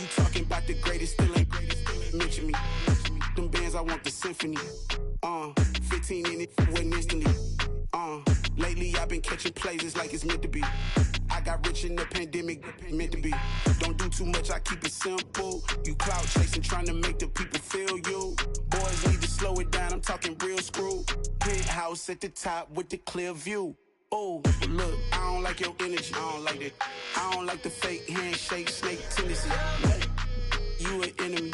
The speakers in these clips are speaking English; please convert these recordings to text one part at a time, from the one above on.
you talking about the greatest, still ain't mention me. Them bands, I want the symphony. 15 in it, wasn't instantly. Lately I've been catching plays, it's like it's meant to be. I got rich in the pandemic, meant to be. Don't do too much, I keep it simple. You clout chasing, trying to make the people feel you. Boys need to slow it down, I'm talking real screw. Penthouse at the top with the clear view. Oh, look, I don't like your energy, I don't like that. I don't like the fake handshake, snake tendency. You an enemy.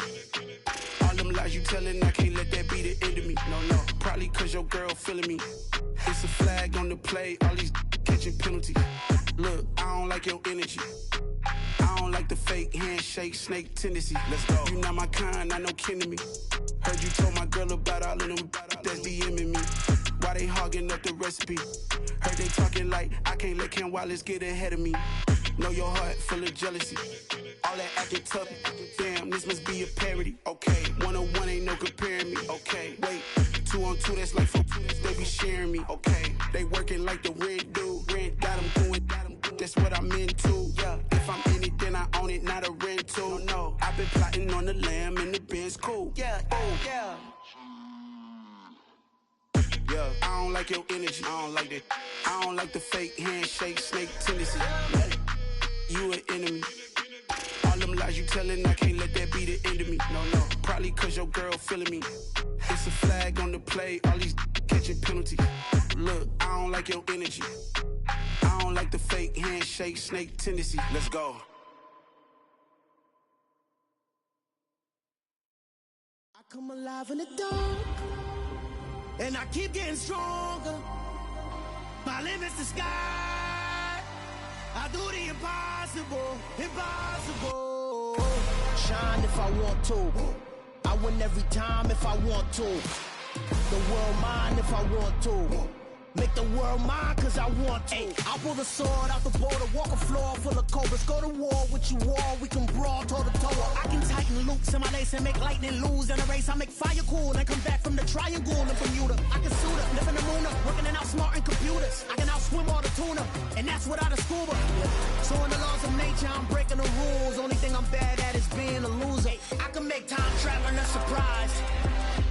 All them lies you telling, I can't let that be the end of me. No, probably cause your girl feeling me. It's a flag on the play, all these catching penalties. Look, I don't like your energy. I don't like the fake handshake, snake tendency. Let's go. You not my kind, not no kin to me. Heard you told my girl about all of them that's DMing me. Why they hogging up the recipe? Heard they talking like I can't let Ken Wallace get ahead of me. Know your heart full of jealousy. All that acting tough, damn, this must be a parody. Okay, 1-on-1 ain't no comparing me. Okay, wait, 2-on-2, that's like 4, they be sharing me. Okay, they working like the rent do. Rent got them doing, that's what I'm into. Yeah, if I'm in it, then I own it, not a rental. No, I've been plotting on the lamb and the Benz cool. Yeah, yeah. Yeah, I don't like your energy, I don't like that. I don't like the fake handshake, snake tendency. You an enemy. All them lies you telling, I can't let that be the end of me. No, probably cause your girl feeling me. It's a flag on the play, all these catching penalties. Look, I don't like your energy. I don't like the fake handshake, snake tendency. Let's go. I come alive in the dark, and I keep getting stronger. My limit's the sky. I do the impossible, impossible. Shine if I want to. I win every time if I want to. The world mine if I want to. Make the world mine cause I want to. I pull the sword out the border, walk a floor full of cobras. Go to war with you all, we can brawl toe to toe. I can tighten loops in my lace and make lightning lose in a race. I make fire cool and come back from the triangle in Bermuda. I can suit up, live in the moon up, working and outsmarting computers. I can outswim all the tuna, and that's without a scuba. So in the laws of nature, I'm breaking the rules. Only thing I'm bad at is being a loser. I can make time traveling a surprise,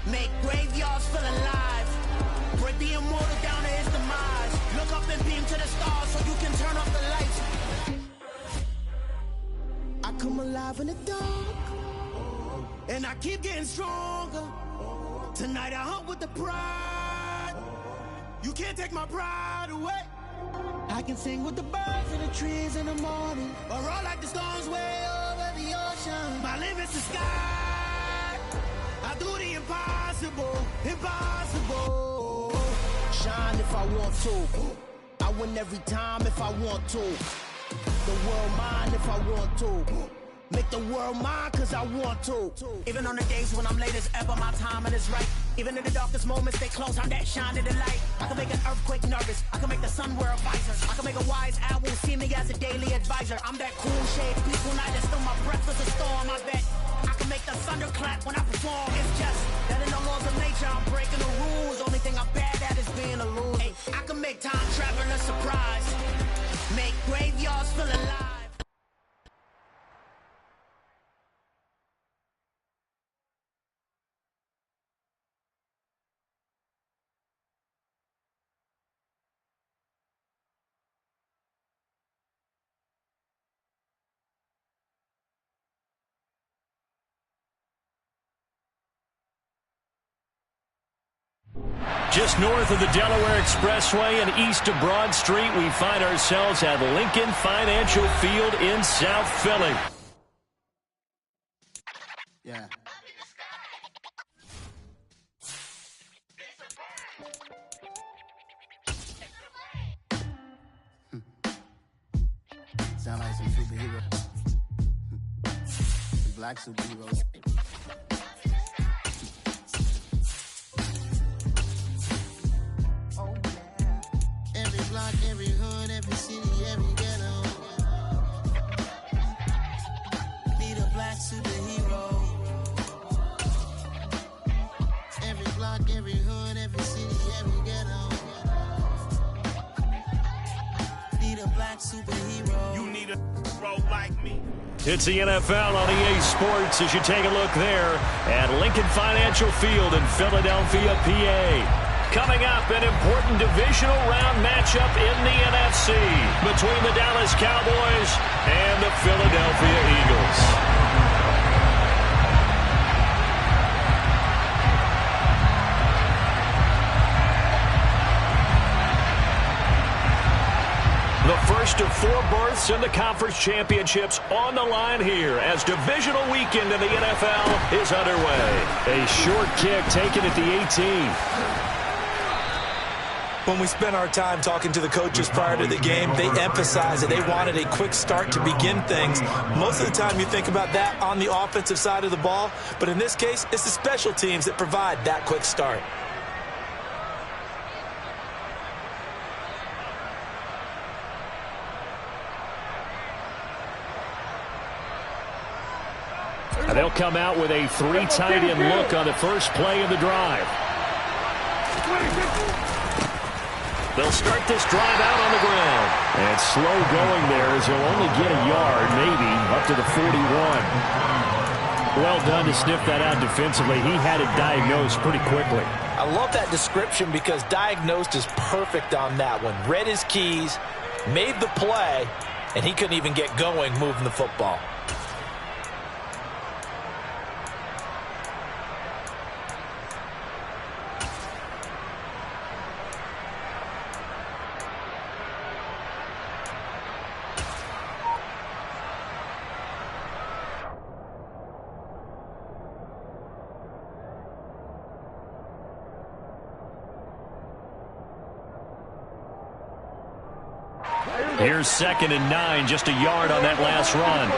make graveyards feel alive. Break the immortal down to his demise. Look up and beam to the stars so you can turn off the lights. I come alive in the dark, and I keep getting stronger. Tonight I hunt with the pride. You can't take my pride away. I can sing with the birds and the trees in the morning, or roll like the storms way over the ocean. My limit's the sky. I do the impossible, impossible. Shine if I want to. I win every time if I want to. The world mine if I want to. Make the world mine cause I want to. Even on the days when I'm late as ever, my timing is right. Even in the darkest moments, stay close, I'm that shining the light. I can make an earthquake nervous, I can make the sun wear a visor. I can make a wise owl see me as a daily advisor. I'm that cool shade, peaceful night, that's still my breath is a storm. I bet I can make the thunder clap when I perform. It's just that in the laws of nature, I'm breaking the rules. Only thing I'm bad at is being a loser. Hey, I can make time traveling a surprise, make graveyards feel alive. Just north of the Delaware Expressway and east of Broad Street, we find ourselves at Lincoln Financial Field in South Philly. Yeah. Sound like some superheroes. Some black superheroes. Every hood, every city, every ghetto. Need a black superhero. Every block, every hood, every city, every ghetto. Need a black superhero. You need a bro like me. It's the NFL on EA Sports as you take a look there at Lincoln Financial Field in Philadelphia, PA. Coming up, an important divisional round matchup in the NFC between the Dallas Cowboys and the Philadelphia Eagles. The first of 4 berths in the conference championships on the line here as divisional weekend in the NFL is underway. A short kick taken at the 18. When we spent our time talking to the coaches prior to the game, they emphasized that they wanted a quick start to begin things. Most of the time you think about that on the offensive side of the ball, but in this case, it's the special teams that provide that quick start. And they'll come out with a 3 tight end look on the first play of the drive. They'll start this drive out on the ground. And slow going there as he'll only get a yard, maybe, up to the 41. Well done to sniff that out defensively. He had it diagnosed pretty quickly. I love that description because diagnosed is perfect on that one. Read his keys, made the play, and he couldn't even get going moving the football. Here's 2nd and 9, just a yard on that last run.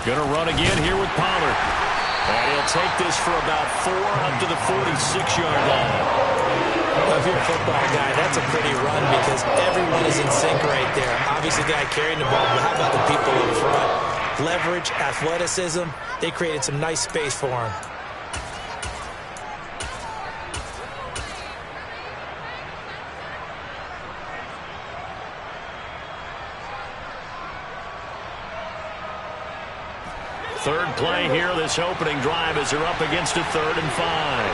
Gonna run again here with Pollard. And he'll take this for about 4 up to the 46-yard line. Well, if you're a football guy, that's a pretty run because everyone is in sync right there. Obviously, the guy carrying the ball, but how about the people in front? Leverage, athleticism, they created some nice space for him. Third play here, this opening drive as they're up against a 3rd and 5.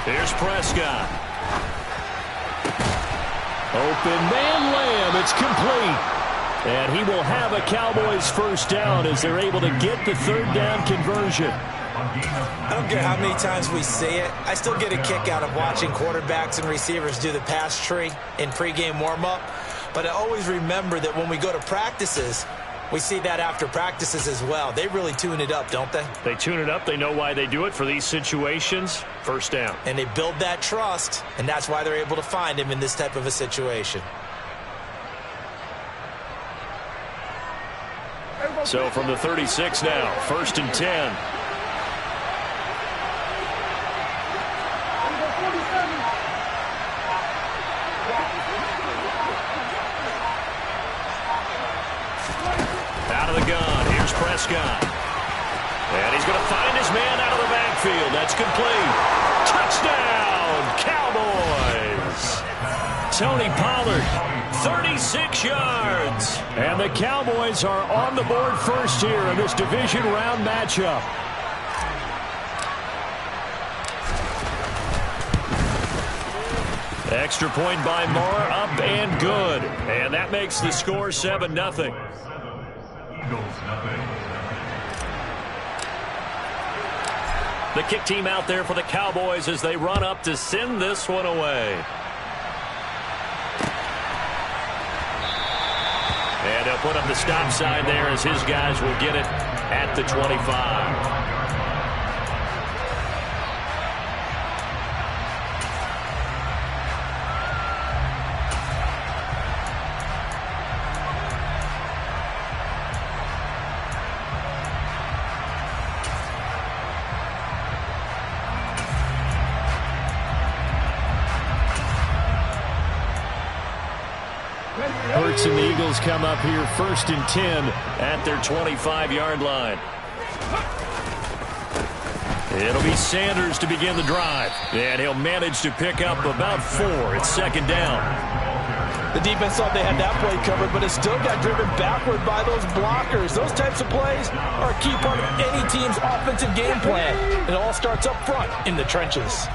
Here's Prescott. Open man Lamb, it's complete. And he will have a Cowboys first down as they're able to get the 3rd down conversion. I don't care how many times we see it. I still get a kick out of watching quarterbacks and receivers do the pass tree in pregame warm-up. But I always remember that when we go to practices, we see that after practices as well. They really tune it up, don't they? They tune it up. They know why they do it for these situations. First down. And they build that trust, and that's why they're able to find him in this type of a situation. So from the 36 now, 1st and 10. Out of the gun, here's Prescott. And he's going to find his man out of the backfield. That's complete. Touchdown, Cowboys. Tony Pollard, 36 yards. And the Cowboys are on the board first here in this division round matchup. Extra point by Moore, up and good. And that makes the score 7-0. The kick team out there for the Cowboys as they run up to send this one away. And they'll put up the stop sign there as his guys will get it at the 25. Hurts and the Eagles come up here 1st and 10 at their 25-yard line. It'll be Sanders to begin the drive. And he'll manage to pick up about 4. It's 2nd down. The defense thought they had that play covered, but it still got driven backward by those blockers. Those types of plays are a key part of any team's offensive game plan. It all starts up front in the trenches.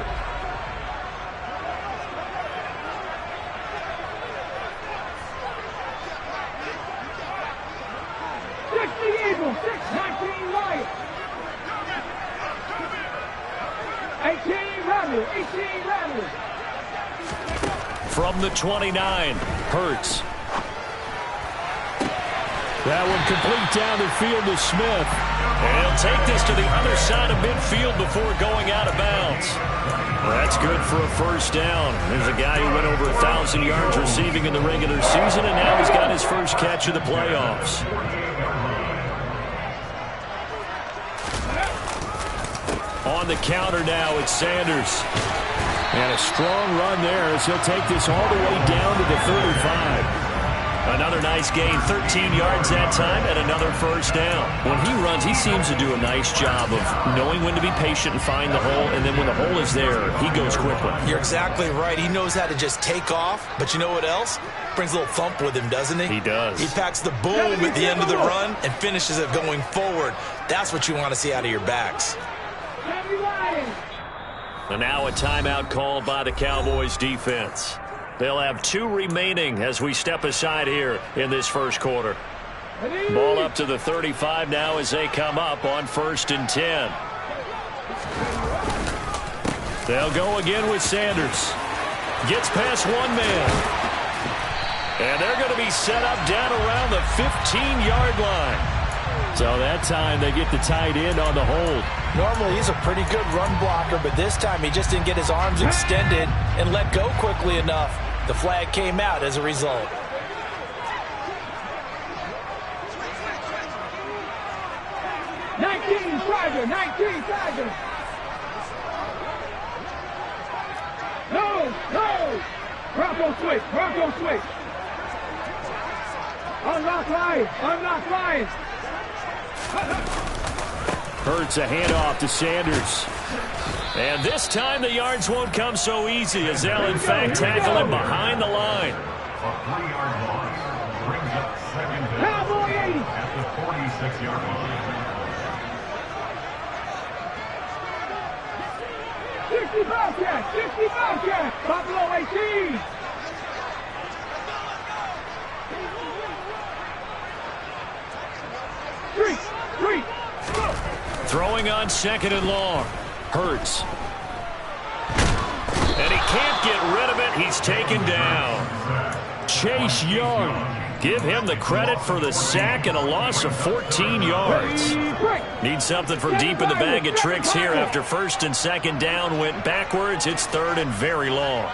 From the 29, Hurts. That one complete down the field to Smith. And he'll take this to the other side of midfield before going out of bounds. That's good for a first down. There's a guy who went over 1,000 yards receiving in the regular season, and now he's got his first catch of the playoffs. On the counter now, it's Sanders. And a strong run there as he'll take this all the way down to the 35. Another nice gain, 13 yards that time, and another first down. When he runs, he seems to do a nice job of knowing when to be patient and find the hole, and then when the hole is there, he goes quickly. You're exactly right. He knows how to just take off, but you know what else? Brings a little thump with him, doesn't he? He does. He packs the boom at the end of the run and finishes it going forward. That's what you want to see out of your backs. And now a timeout called by the Cowboys defense. They'll have 2 remaining as we step aside here in this first quarter. Ball up to the 35 now as they come up on 1st and 10. They'll go again with Sanders. Gets past one man. And they're going to be set up down around the 15-yard line. So that time they get the tight end on the hold. Normally he's a pretty good run blocker, but this time he just didn't get his arms extended and let go quickly enough. The flag came out as a result. No! Bronco switch! Unlock line! Hurts a handoff to Sanders. And this time the yards won't come so easy as they'll in fact tackle him behind the line. A 3-yard loss brings up 2nd down at the 46-yard line. 65 catch! Buffalo 18! Three! Throwing on 2nd and long. Hurts. And he can't get rid of it. He's taken down. Chase Young. Give him the credit for the sack and a loss of 14 yards. Need something from deep in the bag of tricks here after 1st and 2nd down went backwards. It's 3rd and very long.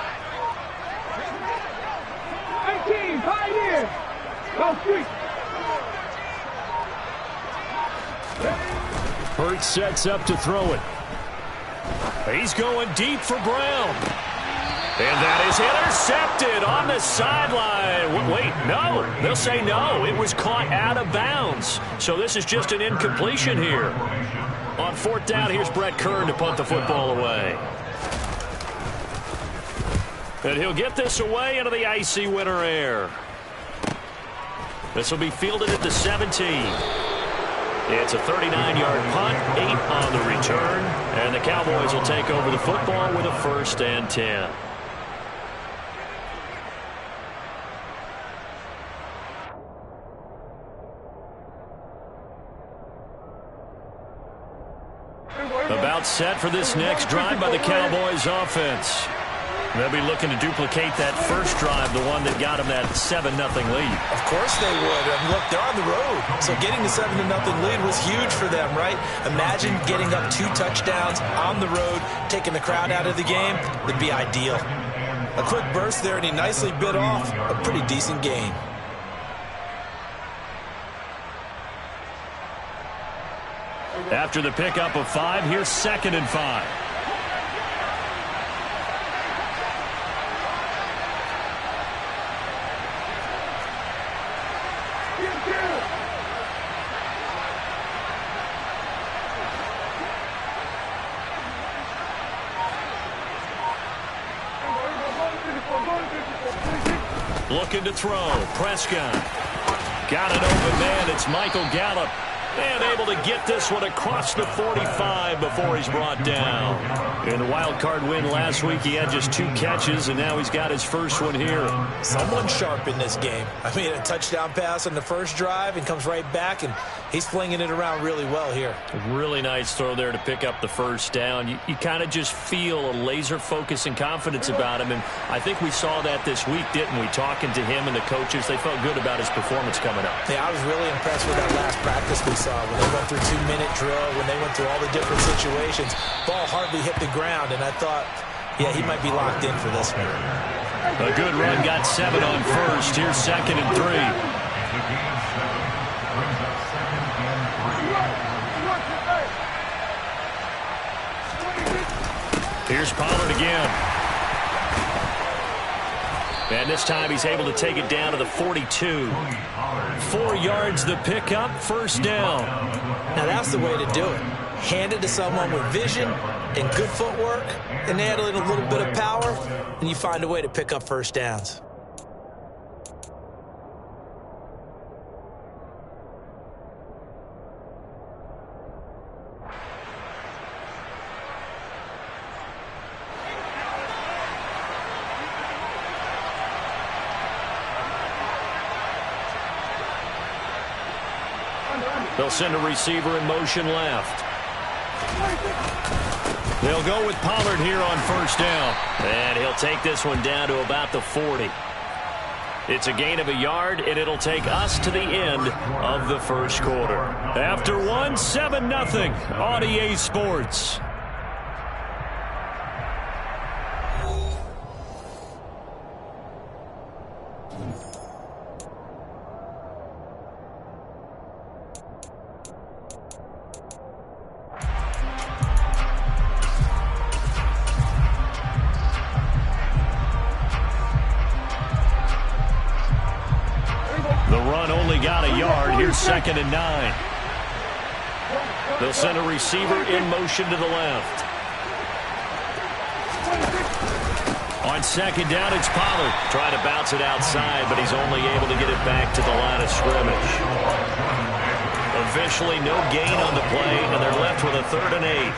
18, pioneer! Go street! Hurts sets up to throw it. He's going deep for Brown. And that is intercepted on the sideline. Wait, no. They'll say no. It was caught out of bounds. So this is just an incompletion here. On 4th down, here's Brett Kern to punt the football away. And he'll get this away into the icy winter air. This will be fielded at the 17. It's a 39-yard punt, 8 on the return, and the Cowboys will take over the football with a 1st and 10. About set for this next drive by the Cowboys offense. They'll be looking to duplicate that first drive, the one that got them that 7-0 lead. Of course they would. Look, they're on the road, so getting the 7-0 lead was huge for them, right? Imagine getting up 2 touchdowns on the road, taking the crowd out of the game. Would be ideal. A quick burst there, and he nicely bit off a pretty decent gain. After the pickup of 5, here's 2nd and 5. looking to throw. Prescott. Got an open man. It's Michael Gallup. And able to get this one across the 45 before he's brought down. In the wild card win last week, he had just 2 catches, and now he's got his first one here. Someone sharp in this game. I mean, a touchdown pass on the first drive and comes right back, and he's flinging it around really well here. Really nice throw there to pick up the first down. You kind of just feel a laser focus and confidence about him, and I think we saw that this week, didn't we? Talking to him and the coaches, they felt good about his performance coming up. Yeah, I was really impressed with that last practice we saw. When they went through 2-minute drill, when they went through all the different situations, ball hardly hit the ground, and I thought, yeah, he might be locked in for this one. A good run, got 7 on first. Here's 2nd and 3. Here's Pollard again. And this time he's able to take it down to the 42. 4 yards the pickup, first down. Now that's the way to do it. Hand it to someone with vision and good footwork and add in a little bit of power, and you find a way to pick up first downs. They'll send a receiver in motion left. They'll go with Pollard here on first down. And he'll take this one down to about the 40. It's a gain of a yard, and it'll take us to the end of the first quarter. After 1, 7-0 on EA Sports. Got a yard. Here's 2nd and 9. They'll send a receiver in motion to the left. On 2nd down, it's Pollard. Trying to bounce it outside, but he's only able to get it back to the line of scrimmage. Officially no gain on the play, and they're left with a 3rd and 8.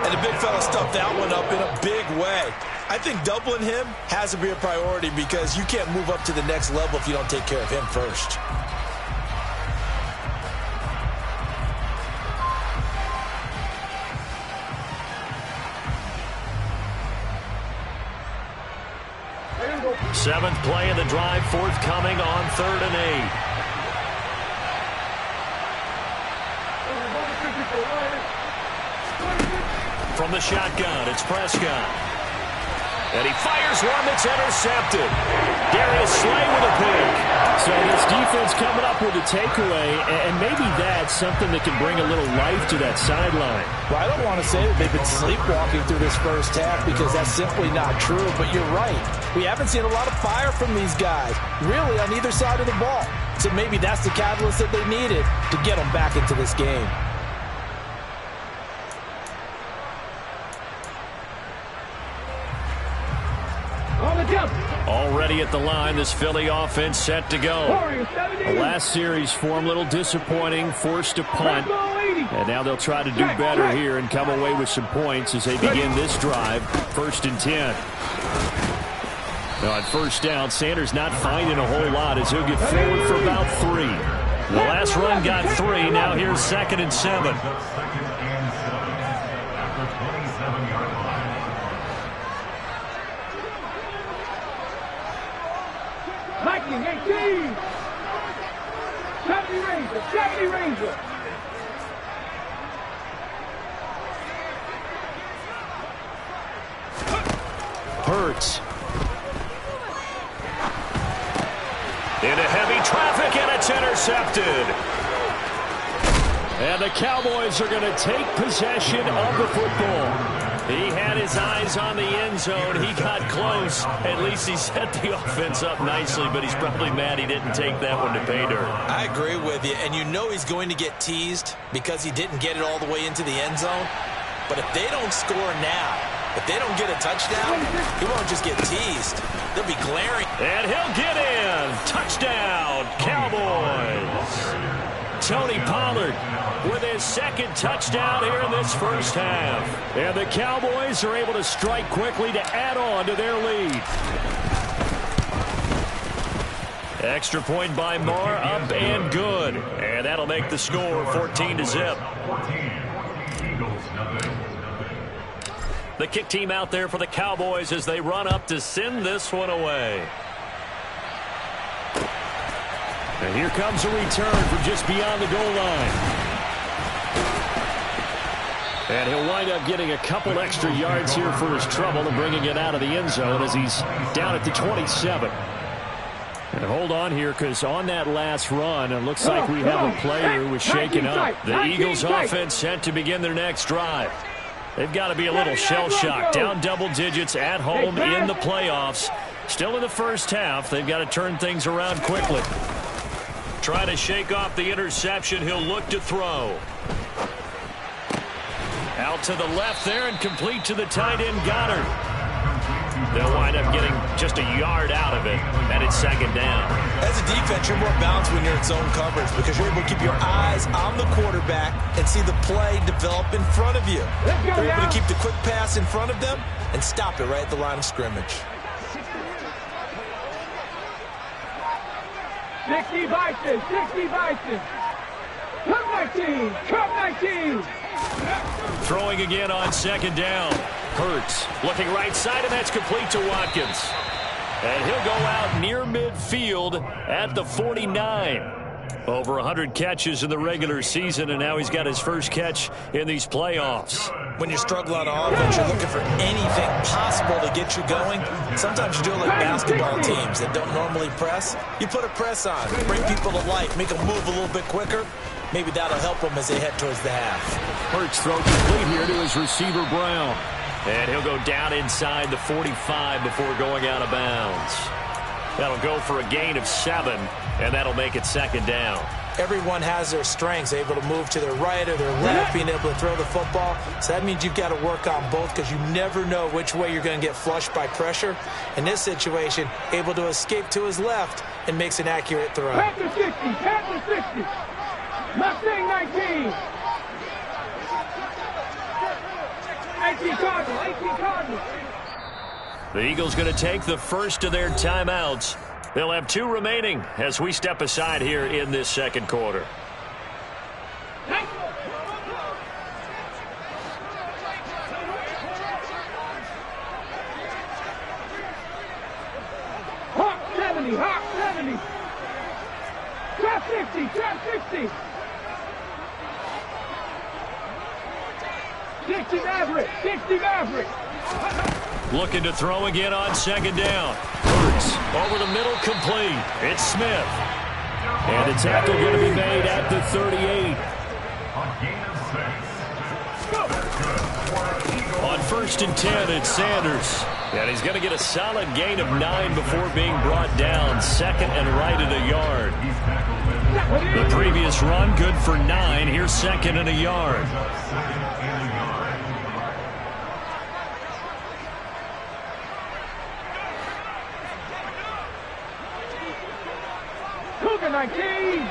And the big fella stuffed that one up in a big way. I think doubling him has to be a priority because you can't move up to the next level if you don't take care of him first. Seventh play of the drive, forthcoming on 3rd and 8. From the shotgun, it's Prescott. And he fires one that's intercepted. Darius Slay with a pick. So this defense coming up with a takeaway, and maybe that's something that can bring a little life to that sideline. Well, I don't want to say that they've been sleepwalking through this first half because that's simply not true, but you're right. We haven't seen a lot of fire from these guys, really, on either side of the ball. So maybe that's the catalyst that they needed to get them back into this game. Already at the line, this Philly offense set to go. The last series for him, a little disappointing, forced to punt. And now they'll try to do better here and come away with some points as they begin this drive. 1st and 10. Now on first down, Sanders not finding a whole lot as he'll get forward for about 3. The last run got 3. Now here's 2nd and 7. Lightning 18. 70 Ranger. 70 Ranger. Hurts. Into heavy traffic, and it's intercepted. And the Cowboys are going to take possession of the football. He had his eyes on the end zone. He got close. At least he set the offense up nicely, but he's probably mad he didn't take that one to pay dirt. I agree with you, and you know he's going to get teased because he didn't get it all the way into the end zone. But if they don't score now, if they don't get a touchdown, he won't just get teased. They'll be glaring. And he'll get in. Touchdown, Cowboys. Tony Pollard with his second touchdown here in this first half. And the Cowboys are able to strike quickly to add on to their lead. Extra point by Marr, up and good. And that'll make the score 14-0. The kick team out there for the Cowboys as they run up to send this one away. And here comes a return from just beyond the goal line. And he'll wind up getting a couple extra yards here for his trouble and bringing it out of the end zone as he's down at the 27. And hold on here, because on that last run, it looks like we have a player who was shaken up. The Eagles offense set to begin their next drive. They've got to be a little shell-shocked. Down double digits at home in the playoffs. Still in the first half. They've got to turn things around quickly. Trying to shake off the interception. He'll look to throw. Out to the left there and complete to the tight end, Goddard. They'll wind up getting just a yard out of it, and it's second down. As a defense, you're more balanced when you're in zone coverage because you're able to keep your eyes on the quarterback and see the play develop in front of you. They're able to keep the quick pass in front of them and stop it right at the line of scrimmage. 60 Vikings, 60 Vikings. Come 19. Throwing again on second down. Hurts looking right side, and that's complete to Watkins. And he'll go out near midfield at the 49. Over 100 catches in the regular season, and now he's got his first catch in these playoffs. When you struggle on offense, you're looking for anything possible to get you going. Sometimes you do it like basketball teams that don't normally press. You put a press on, bring people to life, make them move a little bit quicker. Maybe that'll help them as they head towards the half. Hurts throw complete here to his receiver, Brown. And he'll go down inside the 45 before going out of bounds. That'll go for a gain of 7, and that'll make it second down. Everyone has their strengths, able to move to their right or their left, being able to throw the football. So that means you've got to work on both because you never know which way you're going to get flushed by pressure. In this situation, able to escape to his left and makes an accurate throw. Panther 60. Mustang 19. 18 Cardinals. The Eagles going to take the first of their timeouts. They'll have 2 remaining as we step aside here in this second quarter. Hawk 70. Trap 60. 60 Maverick. Looking to throw again on second down. Hurts over the middle, complete. It's Smith. And the tackle going to be made at the 38. On first and 10, it's Sanders. And he's going to get a solid gain of 9 before being brought down. Second and right at a yard. The previous run, good for 9. Here's second and a yard. Cougar 19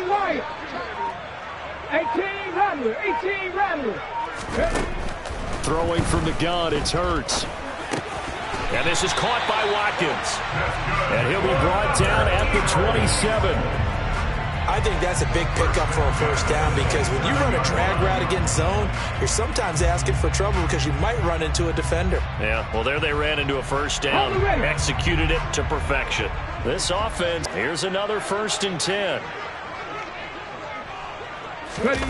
Wyatt. 18 Rattler. Throwing from the gun, it's Hurts. And this is caught by Watkins. And he'll be brought down at the 27. I think that's a big pickup for a first down because when you run a drag route against zone, you're sometimes asking for trouble because you might run into a defender. Yeah, well, there they ran into a first down, executed it to perfection. This offense, here's another first and 10. Ready.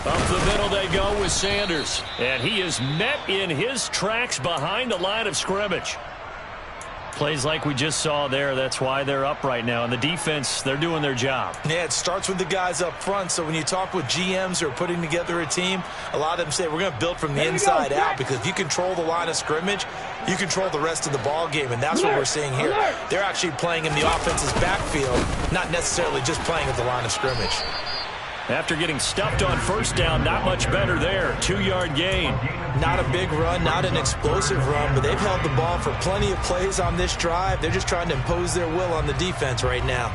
Up the middle they go with Sanders. And he is met in his tracks behind the line of scrimmage. Plays like we just saw there. That's why they're up right now. And the defense, they're doing their job. Yeah, it starts with the guys up front. So when you talk with GMs who are putting together a team, a lot of them say we're going to build from the inside out because if you control the line of scrimmage, you control the rest of the ball game. And that's what we're seeing here. They're actually playing in the offense's backfield, not necessarily just playing at the line of scrimmage. After getting stuffed on first down, not much better there. 2-yard gain. Not a big run, not an explosive run, but they've held the ball for plenty of plays on this drive. They're just trying to impose their will on the defense right now.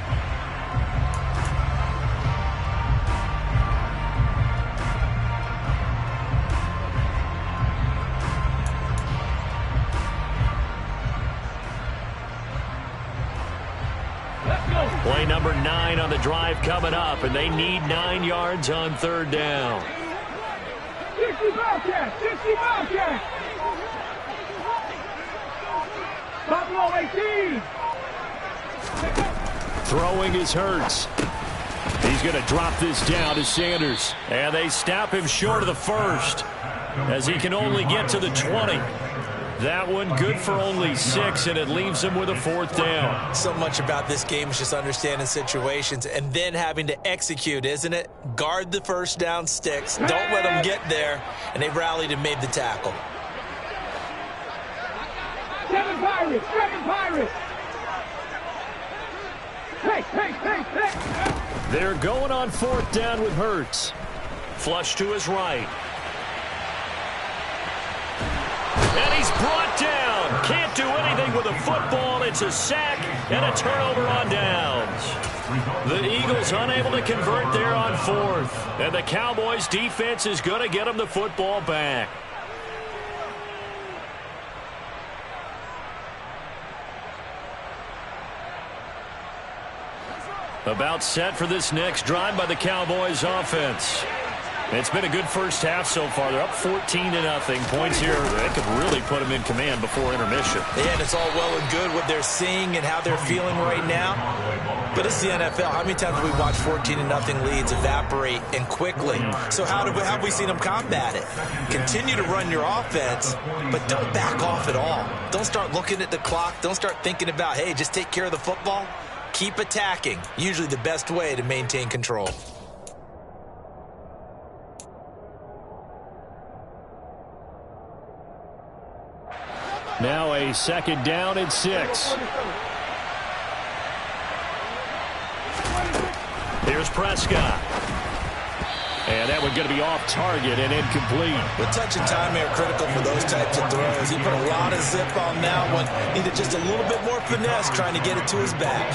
Play number 9 on the drive coming up, and they need 9 yards on third down. 60 Bobcats! 60 Bobcats! Buffalo 18! Throwing is Hurts. He's going to drop this down to Sanders. And they stop him short of the first, as he can only get to the 20. That one good for only 6, and it leaves him with a 4th down. So much about this game is just understanding situations and then having to execute, isn't it? Guard the first down sticks. Don't let them get there. And they rallied and made the tackle. 7 Pirates! 7 Pirates! Hey! They're going on 4th down with Hurts. Flush to his right. And he's brought down. Can't do anything with a football. It's a sack and a turnover on downs. The Eagles unable to convert there on 4th. And the Cowboys defense is going to get them the football back. About set for this next drive by the Cowboys offense. It's been a good first half so far. They're up 14-0. Points here that could really put them in command before intermission. And it's all well and good what they're seeing and how they're feeling right now. But it's the NFL. How many times have we watched 14-0 leads evaporate and quickly? So how have we seen them combat it? Continue to run your offense, but don't back off at all. Don't start looking at the clock. Don't start thinking about, hey, just take care of the football. Keep attacking. Usually the best way to maintain control. Now a 2nd down and 6. Here's Prescott. And that one's going to be off target and incomplete. The touch and time are critical for those types of throws. He put a lot of zip on that one. Needed just a little bit more finesse trying to get it to his back.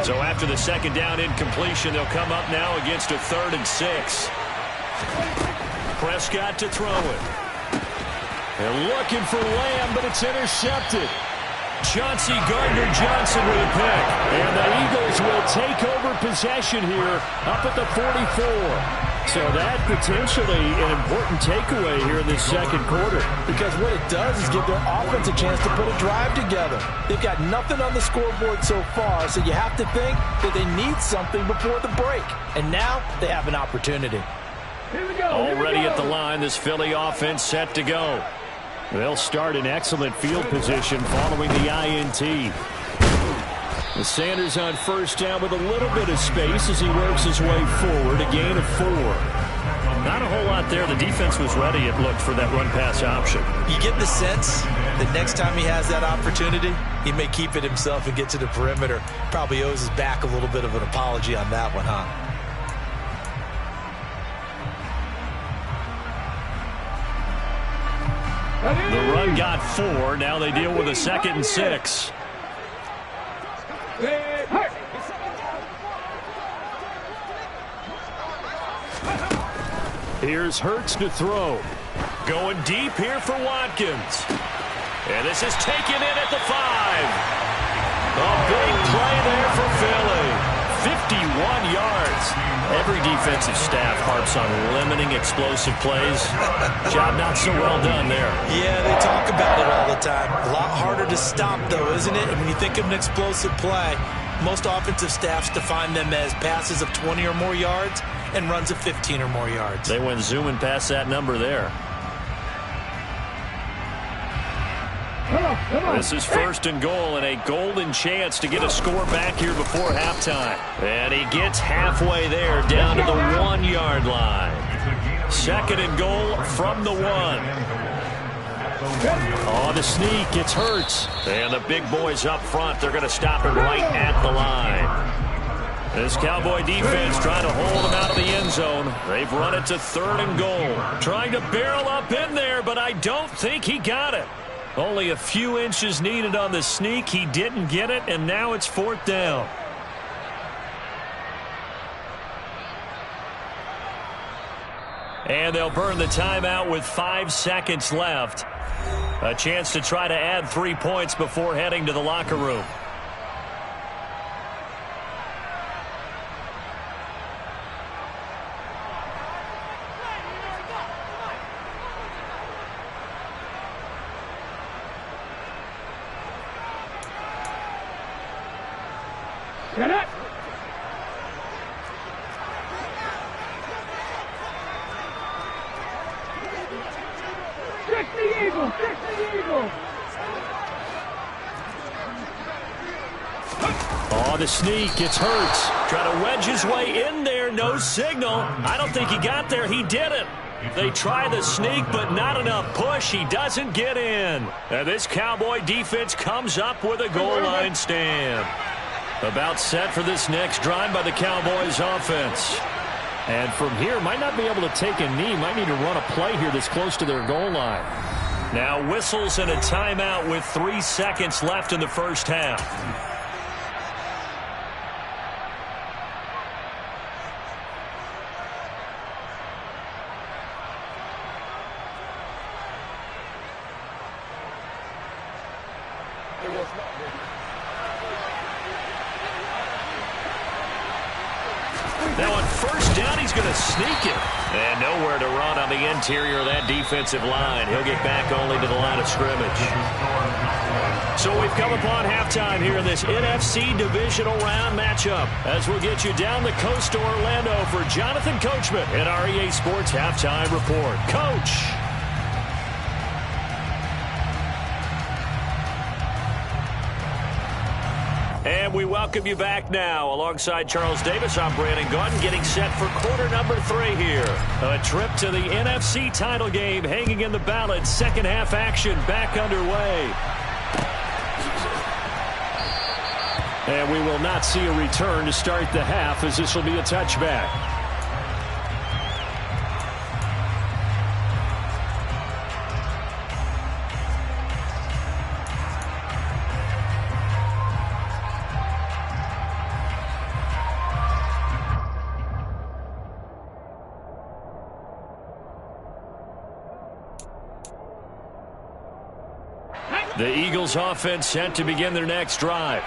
So after the 2nd down incompletion, they'll come up now against a 3rd and 6. Prescott to throw it. They're looking for Lamb, but it's intercepted. Chauncey Gardner-Johnson with a pick. And the Eagles will take over possession here up at the 44. So that potentially an important takeaway here in this 2nd quarter. Because what it does is give their offense a chance to put a drive together. They've got nothing on the scoreboard so far, so you have to think that they need something before the break. And now they have an opportunity. Already at the line, this Philly offense set to go. They'll start in excellent field position following the INT. The Sanders on first down with a little bit of space as he works his way forward. A gain of 4. Not a whole lot there. The defense was ready, it looked, for that run-pass option. You get the sense that next time he has that opportunity, he may keep it himself and get to the perimeter. Probably owes his back a little bit of an apology on that one, huh? The run got 4. Now they deal with a 2nd and 6. Here's Hurts to throw. Going deep here for Watkins. And this is taken in at the 5. A big play there for Philly. 51 yards. Every defensive staff harps on limiting explosive plays. Job not so well done there. Yeah, they talk about it all the time. A lot harder to stop, though, isn't it? And when you think of an explosive play, most offensive staffs define them as passes of 20 or more yards and runs of 15 or more yards. They went zooming past that number there. This is 1st and goal and a golden chance to get a score back here before halftime. And he gets halfway there down to the 1-yard line. 2nd and goal from the 1. Oh, the sneak. It's Hurts. And the big boys up front, they're going to stop him right at the line. This Cowboy defense trying to hold him out of the end zone. They've run it to 3rd and goal. Trying to barrel up in there, but I don't think he got it. Only a few inches needed on the sneak. He didn't get it, and now it's 4th down. And they'll burn the timeout with 5 seconds left. A chance to try to add 3 points before heading to the locker room. Get it! Fix the Eagle! Fix the Eagle! Oh, the sneak. It's Hurts. Trying to wedge his way in there. No signal. I don't think he got there. He did it. They try the sneak, but not enough push. He doesn't get in. And this Cowboy defense comes up with a goal line stand. About set for this next drive by the Cowboys offense. And from here, might not be able to take a knee. Might need to run a play here that's close to their goal line. Now whistles and a timeout with 3 seconds left in the first half. Now on first down, he's going to sneak it. And nowhere to run on the interior of that defensive line. He'll get back only to the line of scrimmage. So we've come upon halftime here in this NFC divisional round matchup. As we'll get you down the coast to Orlando for Jonathan Coachman in our EA Sports Halftime Report. Coach. And we welcome you back now. Alongside Charles Davis, I'm Brandon Gunn, getting set for quarter number 3 here. A trip to the NFC title game hanging in the balance. Second half action back underway. And we will not see a return to start the half, as this will be a touchback. The Eagles offense set to begin their next drive.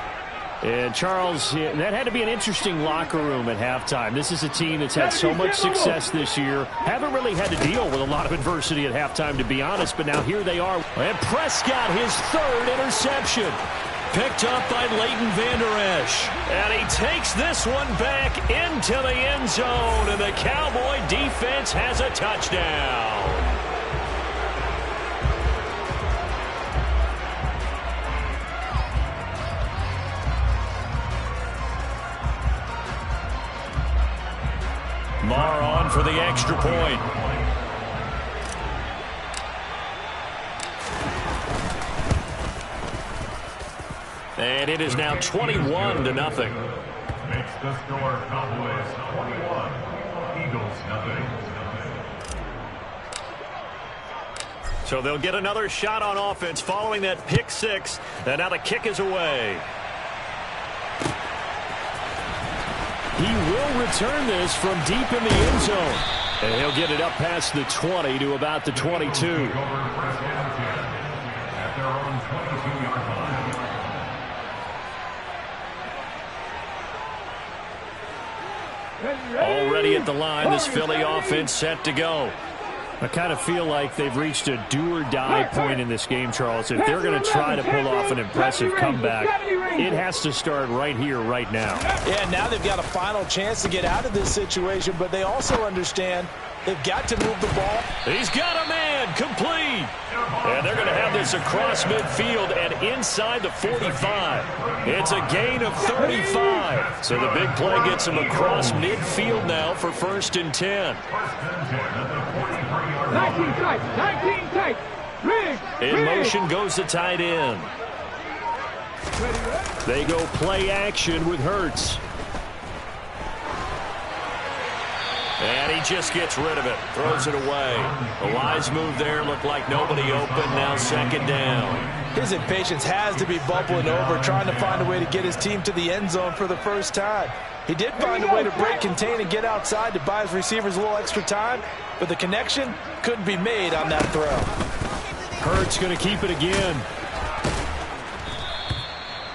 And Charles, that had to be an interesting locker room at halftime. This is a team that's had so much success this year. Haven't really had to deal with a lot of adversity at halftime, to be honest. But now here they are. And Prescott, his 3rd interception. Picked up by Leighton Vander Esch. And he takes this one back into the end zone. And the Cowboy defense has a touchdown. Marr on for the extra point. And it is now 21-0. Makes the score Cowboys 21, Eagles nothing. So they'll get another shot on offense following that pick 6. And now the kick is away. He will return this from deep in the end zone. And he'll get it up past the 20 to about the 22. At their own 22-yard line. Already at the line, this Philly offense set to go. I kind of feel like they've reached a do-or-die point in this game, Charles. If they're going to try to pull off an impressive comeback, it has to start right here, right now. Yeah, now they've got a final chance to get out of this situation, but they also understand they've got to move the ball. He's got a man, complete. And they're going to have this across midfield and inside the 45. It's a gain of 35. So the big play gets him across midfield now for 1st and 10. 19 tight, 19 tight. In motion goes the tight end. They go play action with Hurts. And he just gets rid of it. Throws it away. A wise move there. Looked like nobody open. Now second down. His impatience has to be bubbling over, trying to find a way to get his team to the end zone for the first time. He did find a way to break, contain, and get outside to buy his receivers a little extra time, but the connection couldn't be made on that throw. Hurts going to keep it again.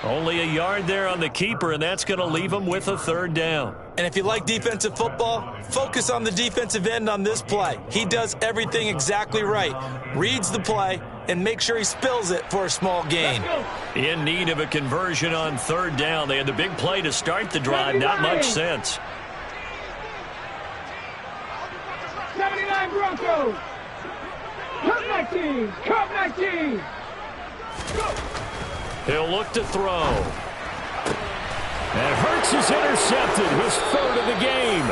Only a yard there on the keeper, and that's going to leave him with a third down. And if you like defensive football, focus on the defensive end on this play. He does everything exactly right. Reads the play and make sure he spills it for a small gain. In need of a conversion on third down. They had the big play to start the drive. Not much sense. 79 Broncos. Cup 19. Cup 19. Go. He'll look to throw. And Hurts is intercepted. His third of the game.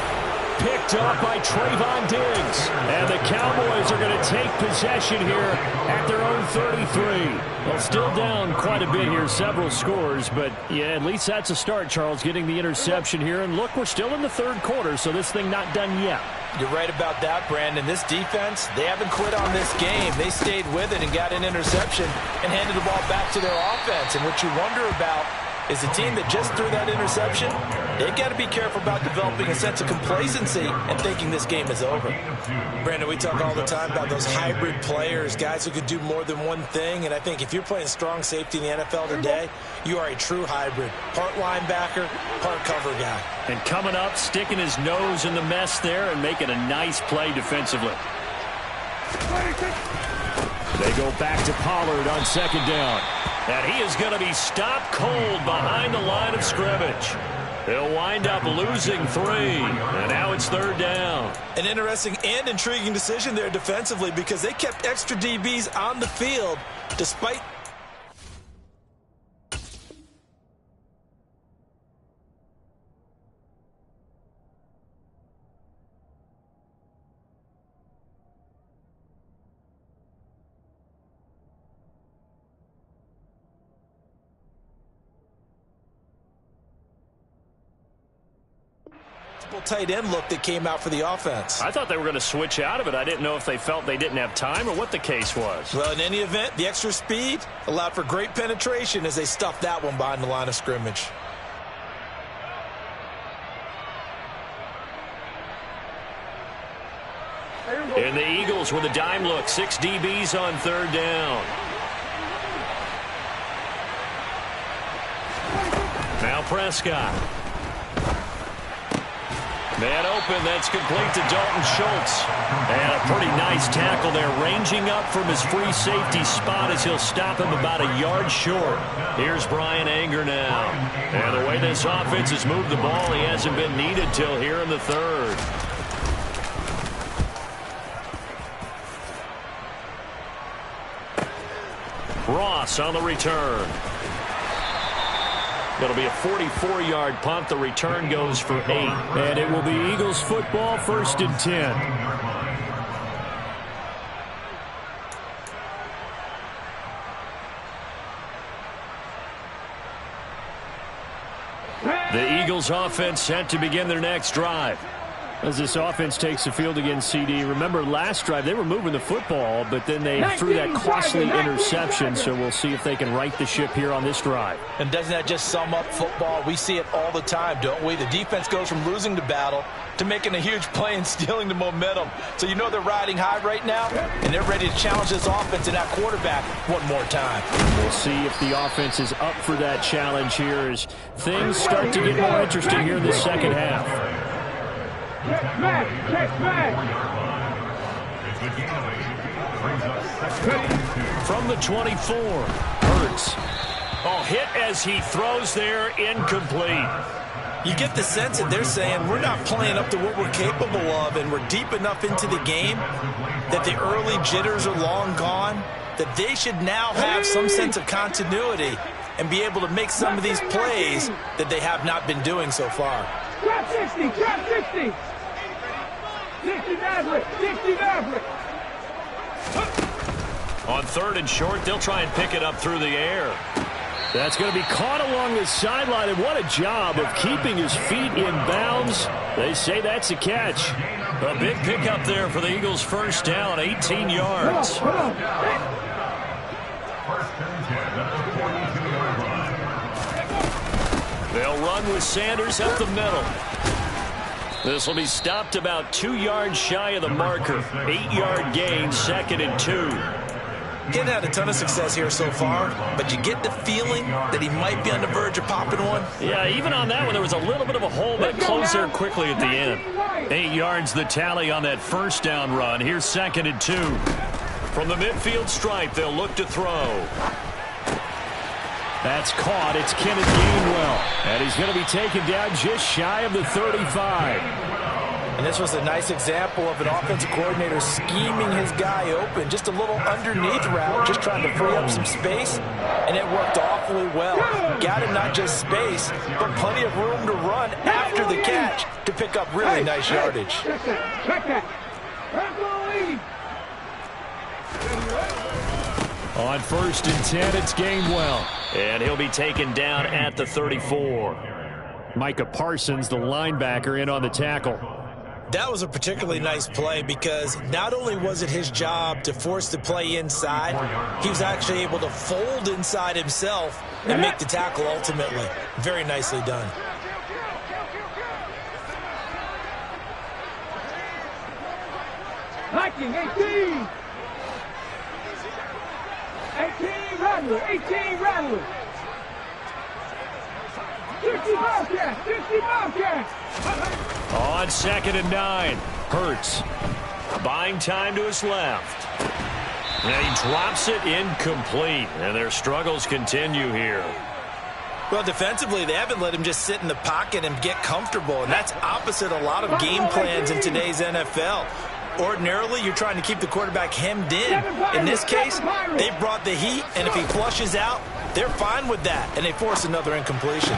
Picked up by Trayvon Diggs. And the Cowboys are going to take possession here at their own 33. Well, still down quite a bit here, several scores. But, yeah, at least that's a start, Charles, getting the interception here. And, look, we're still in the third quarter, so this thing not done yet. You're right about that, Brandon. This defense, they haven't quit on this game. They stayed with it and got an interception and handed the ball back to their offense. And what you wonder about is the team that just threw that interception, they've got to be careful about developing a sense of complacency and thinking this game is over. Brandon, we talk all the time about those hybrid players, guys who could do more than one thing. And I think if you're playing strong safety in the NFL today, you are a true hybrid. Part linebacker, part cover guy. And coming up, sticking his nose in the mess there and making a nice play defensively. They go back to Pollard on second down. And he is going to be stopped cold behind the line of scrimmage. They'll wind up losing 3. And now it's third down. An interesting and intriguing decision there defensively because they kept extra DBs on the field despite... tight end look that came out for the offense. I thought they were going to switch out of it. I didn't know if they felt they didn't have time or what the case was. Well, in any event, the extra speed allowed for great penetration as they stuffed that one behind the line of scrimmage. And the Eagles with a dime look. 6 DBs on third down. Now Prescott. Man open, that's complete to Dalton Schultz. And a pretty nice tackle there, ranging up from his free safety spot as he'll stop him about a yard short. Here's Brian Anger now. And the way this offense has moved the ball, he hasn't been needed till here in the third. Ross on the return. It'll be a 44-yard punt. The return goes for 8. And it will be Eagles football, 1st and 10. The Eagles offense set to begin their next drive. As this offense takes the field against CD, remember last drive they were moving the football, but then they threw that costly interception, so we'll see if they can right the ship here on this drive. And doesn't that just sum up football? We see it all the time, don't we? The defense goes from losing the battle to making a huge play and stealing the momentum. So you know they're riding high right now, and they're ready to challenge this offense and that quarterback one more time. We'll see if the offense is up for that challenge here as things start to get more interesting here in the second half. Check back. From the 24, Hurts. Oh, hit as he throws there, incomplete. You get the sense that they're saying we're not playing up to what we're capable of, and we're deep enough into the game that the early jitters are long gone, that they should now have some sense of continuity and be able to make some of these plays that they have not been doing so far. Trap 60, trap 60. 60 Maverick, 60 Maverick. On 3rd and short, they'll try and pick it up through the air. That's going to be caught along the sideline, and what a job of keeping his feet in bounds. They say that's a catch. A big pickup there for the Eagles' first down, 18 yards. First and 10 at the 42-yard line. They'll run with Sanders up the middle. This will be stopped about 2 yards shy of the marker. 8-yard gain, 2nd and 2. He hadn't had a ton of success here so far, but you get the feeling that he might be on the verge of popping one. Yeah, even on that one, there was a little bit of a hole, but it closed there quickly at the end. 8 yards the tally on that first down run. Here's 2nd and 2. From the midfield stripe, they'll look to throw. That's caught. It's Kenneth Gainwell. And he's going to be taken down just shy of the 35. And this was a nice example of an offensive coordinator scheming his guy open. Just a little underneath route, just trying to free up some space. And it worked awfully well. Got him not just space, but plenty of room to run after the catch to pick up really nice yardage. Check that. On 1st and 10, it's Gainwell. And he'll be taken down at the 34. Micah Parsons, the linebacker, in on the tackle. That was a particularly nice play because not only was it his job to force the play inside, he was actually able to fold inside himself and make the tackle ultimately. Very nicely done. Hiking, 18. 18 Rattler, 18 Rattler. 60 Bobcats, 60 Bobcats. On 2nd and 9, Hurts buying time to his left. And he drops it incomplete, and their struggles continue here. Well, defensively, they haven't let him just sit in the pocket and get comfortable, and that's opposite a lot of game plans in today's NFL. Ordinarily, you're trying to keep the quarterback hemmed in. In this case, they brought the heat, and if he flushes out, they're fine with that, and they force another incompletion.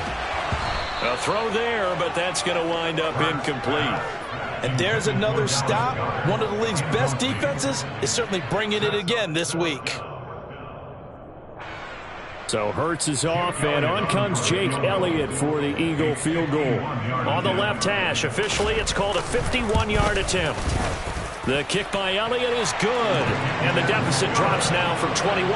A throw there, but that's going to wind up incomplete. And there's another stop. One of the league's best defenses is certainly bringing it again this week. So Hurts is off, and on comes Jake Elliott for the Eagle field goal. On the left hash, officially it's called a 51-yard attempt. The kick by Elliott is good, and the deficit drops now from 21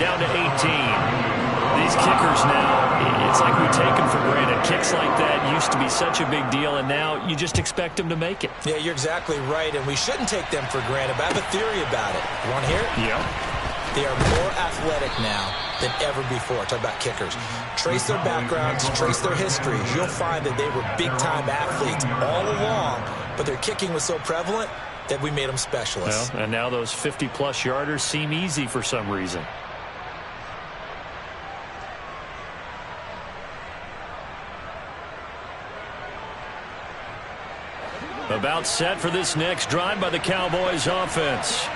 down to 18. These kickers now, it's like we take them for granted. Kicks like that used to be such a big deal, and now you just expect them to make it. Yeah, you're exactly right, and we shouldn't take them for granted, but I have a theory about it. You want to hear it? Yeah. They are more athletic now than ever before. Talk about kickers. Trace their backgrounds, trace their histories. You'll find that they were big-time athletes all along, but their kicking was so prevalent that we made them specialists. Well, and now those 50-plus yarders seem easy for some reason. About set for this next drive by the Cowboys offense.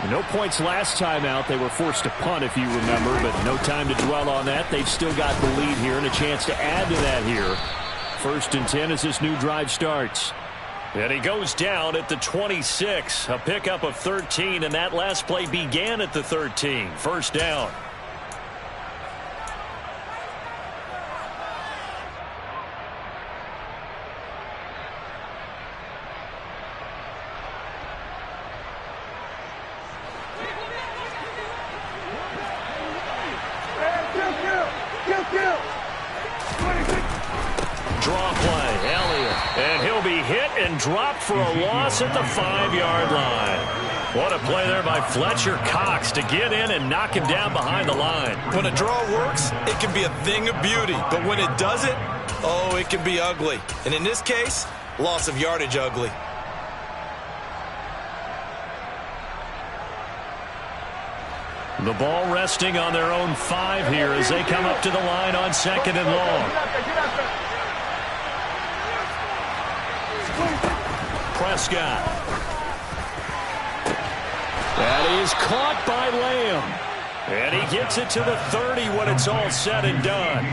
No points last time out. They were forced to punt, if you remember, but no time to dwell on that. They've still got the lead here and a chance to add to that here. 1st and 10 as this new drive starts. And he goes down at the 26. A pickup of 13, and that last play began at the 13. First down. Draw play, Elliott. And he'll be hit and dropped for a loss at the 5-yard line. What a play there by Fletcher Cox to get in and knock him down behind the line. When a draw works, it can be a thing of beauty. But when it doesn't, oh, it can be ugly. And in this case, loss of yardage ugly. The ball resting on their own 5 here as they come up to the line on 2nd and long. Prescott. That is caught by Lamb. And he gets it to the 30 when it's all said and done.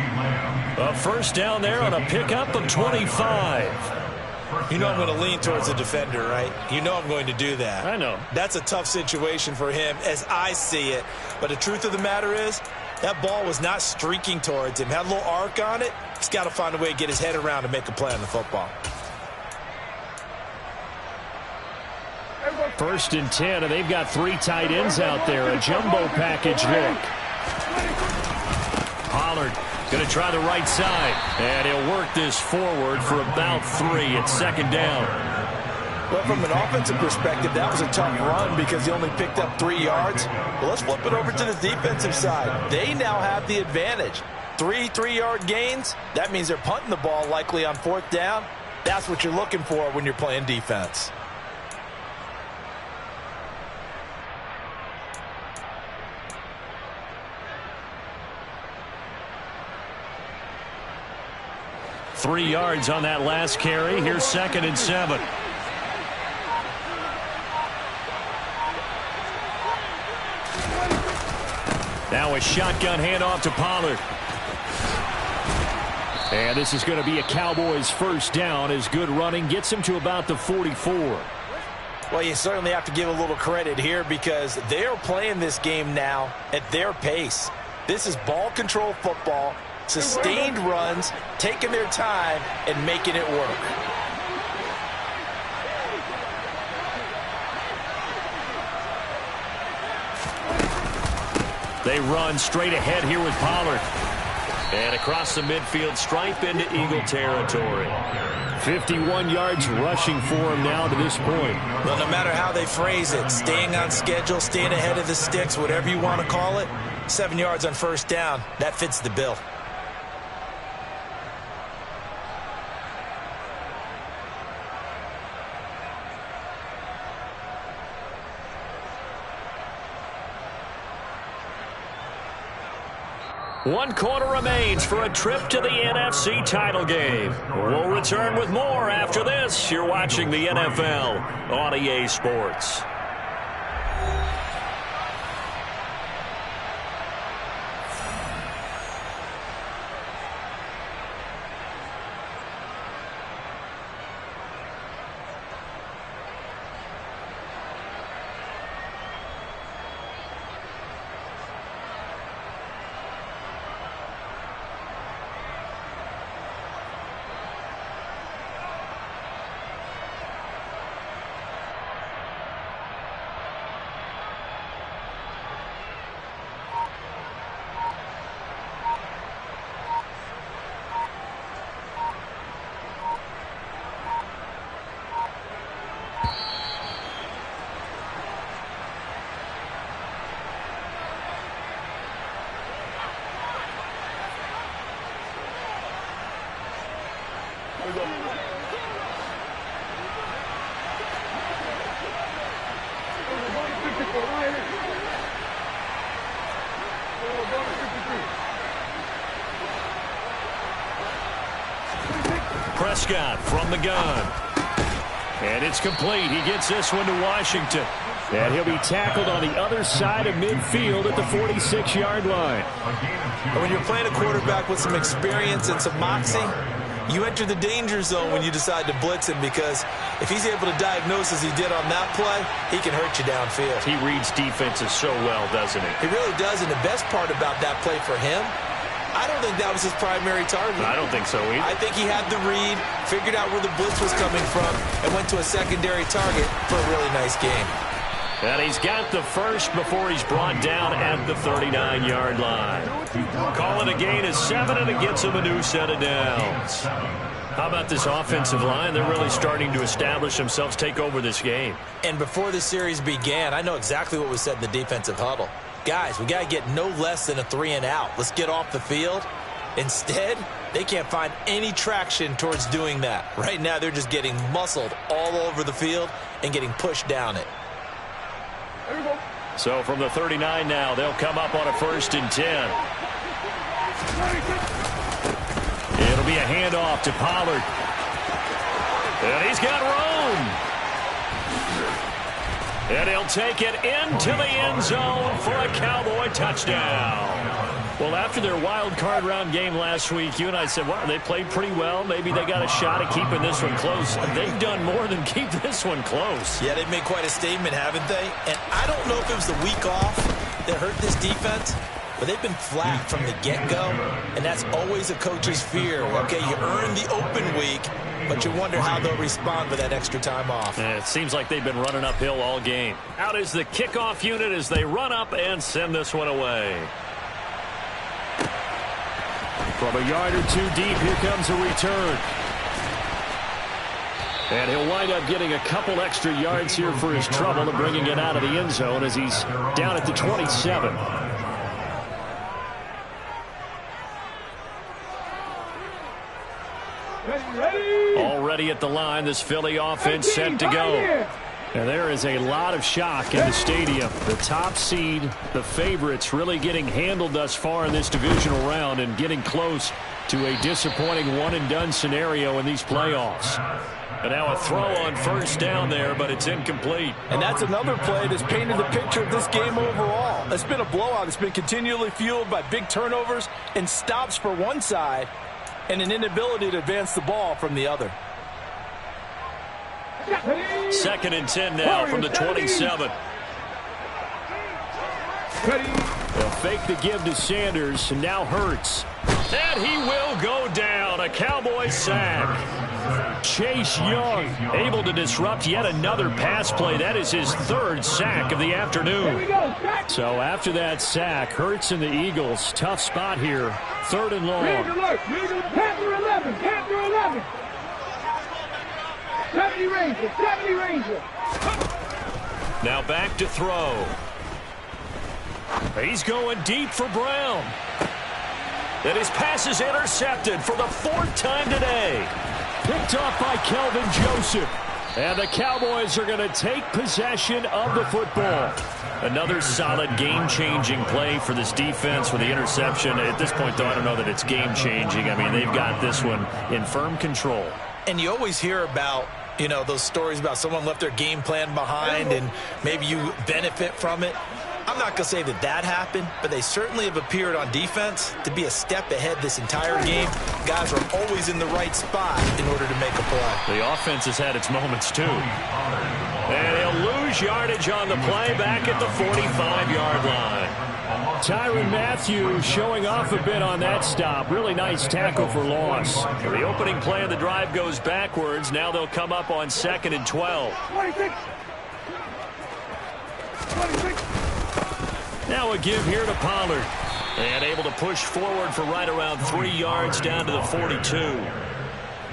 A first down there on a pickup of 25. You know I'm going to lean towards the defender, right? You know I'm going to do that. I know. That's a tough situation for him as I see it. But the truth of the matter is, that ball was not streaking towards him. Had a little arc on it. He's got to find a way to get his head around and make a play on the football. 1st and 10, and they've got 3 tight ends out there. A jumbo package look. Pollard going to try the right side, and he'll work this forward for about 3 at 2nd down. Well, from an offensive perspective, that was a tough run because he only picked up 3 yards. Well, let's flip it over to the defensive side. They now have the advantage. 3 3-yard gains. That means they're punting the ball likely on 4th down. That's what you're looking for when you're playing defense. Three yards on that last carry. Here's 2nd and 7. Now a shotgun handoff to Pollard. And this is going to be a Cowboys 1st down as good running gets him to about the 44. Well, you certainly have to give a little credit here because they're playing this game now at their pace. This is ball control football, sustained runs, taking their time and making it work. They run straight ahead here with Pollard. And across the midfield stripe into Eagle territory. 51 yards rushing for him now to this point. Well, no matter how they phrase it, staying on schedule, staying ahead of the sticks, whatever you want to call it, 7 yards on 1st down, that fits the bill. One quarter remains for a trip to the NFC title game. We'll return with more after this. You're watching the NFL on EA Sports. Prescott from the gun. And it's complete. He gets this one to Washington. And he'll be tackled on the other side of midfield at the 46-yard line. When you're playing a quarterback with some experience and some moxie, you enter the danger zone when you decide to blitz him because if he's able to diagnose as he did on that play, he can hurt you downfield. He reads defenses so well, doesn't he? He really does, and the best part about that play for him, I don't think that was his primary target. I don't think so either. I think he had the read, figured out where the blitz was coming from, and went to a secondary target for a really nice game. And he's got the first before he's brought down at the 39-yard line. Call it a gain of 7, and it gets him a new set of downs. How about this offensive line? They're really starting to establish themselves, take over this game. And before the series began, I know exactly what was said in the defensive huddle. Guys, we got to get no less than a 3-and-out. Let's get off the field. Instead, they can't find any traction towards doing that. Right now, they're just getting muscled all over the field and getting pushed down it. So from the 39 now, they'll come up on a 1st and 10. It'll be a handoff to Pollard. And he's got room. And he'll take it into the end zone for a Cowboy touchdown. Well, after their wild card round game last week, you and I said, wow, they played pretty well. Maybe they got a shot at keeping this one close. They've done more than keep this one close. Yeah, they've made quite a statement, haven't they? And I don't know if it was the week off that hurt this defense, but they've been flat from the get-go, and that's always a coach's fear. Okay, you earn the open week, but you wonder how they'll respond with that extra time off. And it seems like they've been running uphill all game. Out is the kickoff unit as they run up and send this one away. From a yard or two deep, here comes a return. And he'll wind up getting a couple extra yards here for his trouble and bringing it out of the end zone as he's down at the 27. Already at the line, this Philly offense set to go. And there is a lot of shock in the stadium. The top seed, the favorites, really getting handled thus far in this divisional round and getting close to a disappointing one-and-done scenario in these playoffs. And now a throw on first down there, but it's incomplete. And that's another play that's painted the picture of this game overall. It's been a blowout. It's been continually fueled by big turnovers and stops for one side and an inability to advance the ball from the other. 2nd and 10 now from the 27. They'll fake the give to Sanders, and now Hurts. And he will go down. A Cowboy sack. Chase Young able to disrupt yet another pass play. That is his 3rd sack of the afternoon. So after that sack, Hurts and the Eagles, tough spot here. 3rd and long. Panther 11. Panther 11. 70 Ranger. 70 Ranger. Now back to throw. He's going deep for Brown. And his pass is intercepted for the 4th time today. Picked off by Kelvin Joseph. And the Cowboys are going to take possession of the football. Another solid game-changing play for this defense with the interception. At this point, though, I don't know that it's game-changing. I mean, they've got this one in firm control. And you always hear about, you know, those stories about someone left their game plan behind and maybe you benefit from it. I'm not going to say that that happened, but they certainly have appeared on defense to be a step ahead this entire game. Guys are always in the right spot in order to make a play. The offense has had its moments, too. And he'll lose yardage on the play back at the 45-yard line. Tyrann Mathieu showing off a bit on that stop. Really nice tackle for loss. The opening play of the drive goes backwards. Now they'll come up on 2nd and 12. 26. 26. Now a give here to Pollard. And able to push forward for right around 3 yards down to the 42.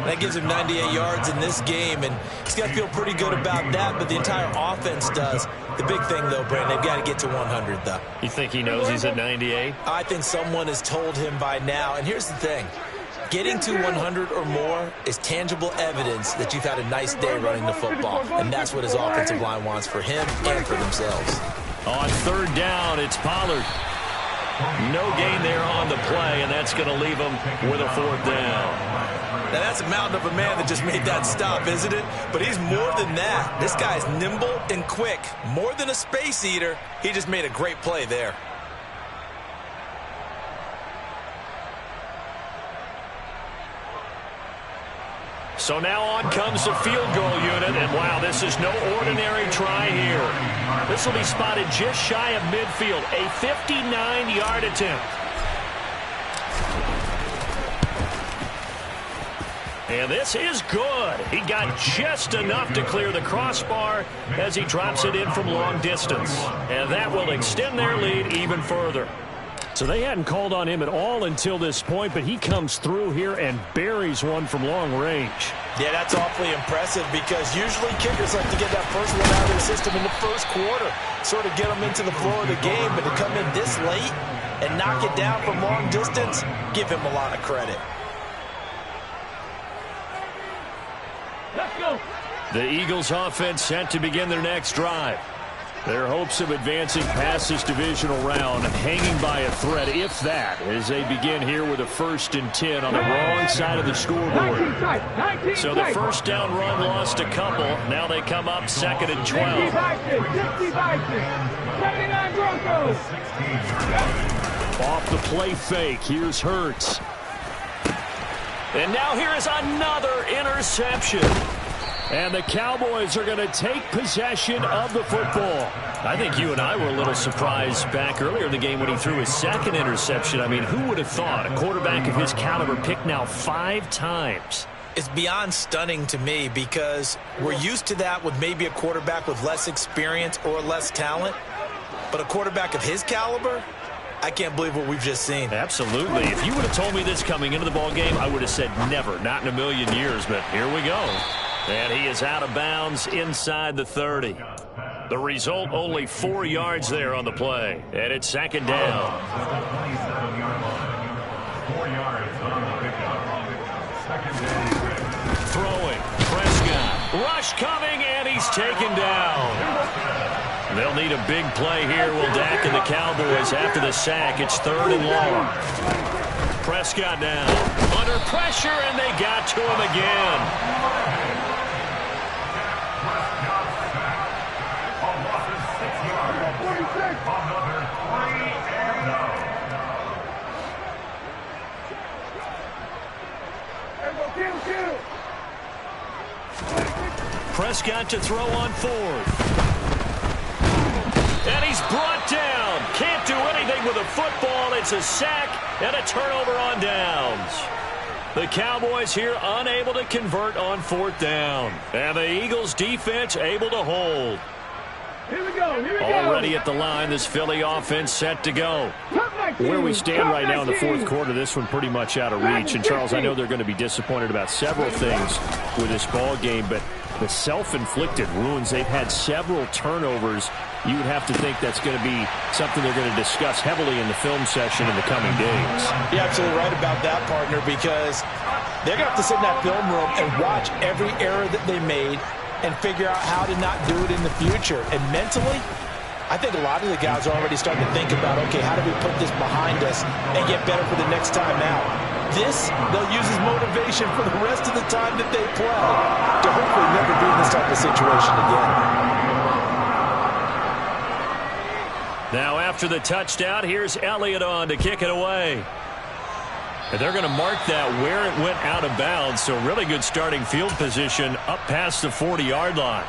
That gives him 98 yards in this game, and he's got to feel pretty good about that, but the entire offense does. The big thing, though, Brandon, they've got to get to 100, though. You think he knows he's at 98? I think someone has told him by now, and here's the thing. Getting to 100 or more is tangible evidence that you've had a nice day running the football, and that's what his offensive line wants for him and for themselves. On 3rd down, it's Pollard. No gain there on the play, and that's going to leave him with a 4th down. Now, that's a mountain of a man that just made that stop, isn't it? But he's more than that. This guy's nimble and quick. More than a space eater. He just made a great play there. So now on comes the field goal unit, and wow, this is no ordinary try here. This will be spotted just shy of midfield, a 59-yard attempt. And this is good. He got just enough to clear the crossbar as he drops it in from long distance. And that will extend their lead even further. So they hadn't called on him at all until this point, but he comes through here and buries one from long range. Yeah, that's awfully impressive because usually kickers like to get that first one out of their system in the first quarter, sort of get them into the flow of the game, but to come in this late and knock it down from long distance, give him a lot of credit. Let's go. The Eagles offense set to begin their next drive. Their hopes of advancing past this divisional round hanging by a thread, if that, as they begin here with a 1st and 10 on the wrong side of the scoreboard. So the first down run lost a couple. Now they come up 2nd and 12. 79 Broncos. Off the play fake, here's Hurts. And now here is another interception. And the Cowboys are going to take possession of the football. I think you and I were a little surprised back earlier in the game when he threw his second interception. I mean, who would have thought a quarterback of his caliber picked now 5 times? It's beyond stunning to me because we're used to that with maybe a quarterback with less experience or less talent. But a quarterback of his caliber, I can't believe what we've just seen. Absolutely. If you would have told me this coming into the ball game, I would have said never, not in a million years. But here we go. And he is out of bounds inside the 30. The result, only 4 yards there on the play. And it's second down. 27-yard line. 4 yards on the pickup. Second down. Throwing. Prescott. Rush coming, and he's taken down. They'll need a big play here. Will Dak and the Cowboys after the sack. It's 3rd and long. Prescott now under pressure, and they got to him again. Prescott to throw on 4th. And he's brought down. Can't do anything with a football. It's a sack and a turnover on downs. The Cowboys here unable to convert on 4th down. And the Eagles defense able to hold. Here we go. Already at the line, this Philly offense set to go. Where we stand right now in the 4th quarter, this one pretty much out of reach. And, Charles, I know they're going to be disappointed about several things with this ball game, but the self-inflicted wounds, they've had several turnovers. You would have to think that's going to be something they're going to discuss heavily in the film session in the coming days. You're absolutely right about that, partner, because they're going to have to sit in that film room and watch every error that they made and figure out how to not do it in the future. And mentally, I think a lot of the guys are already starting to think about, okay, how do we put this behind us and get better for the next time out? This, they'll use as motivation for the rest of the time that they play to hopefully never be in this type of situation again. Now after the touchdown, here's Elliott on to kick it away. And they're going to mark that where it went out of bounds, so really good starting field position up past the 40-yard line.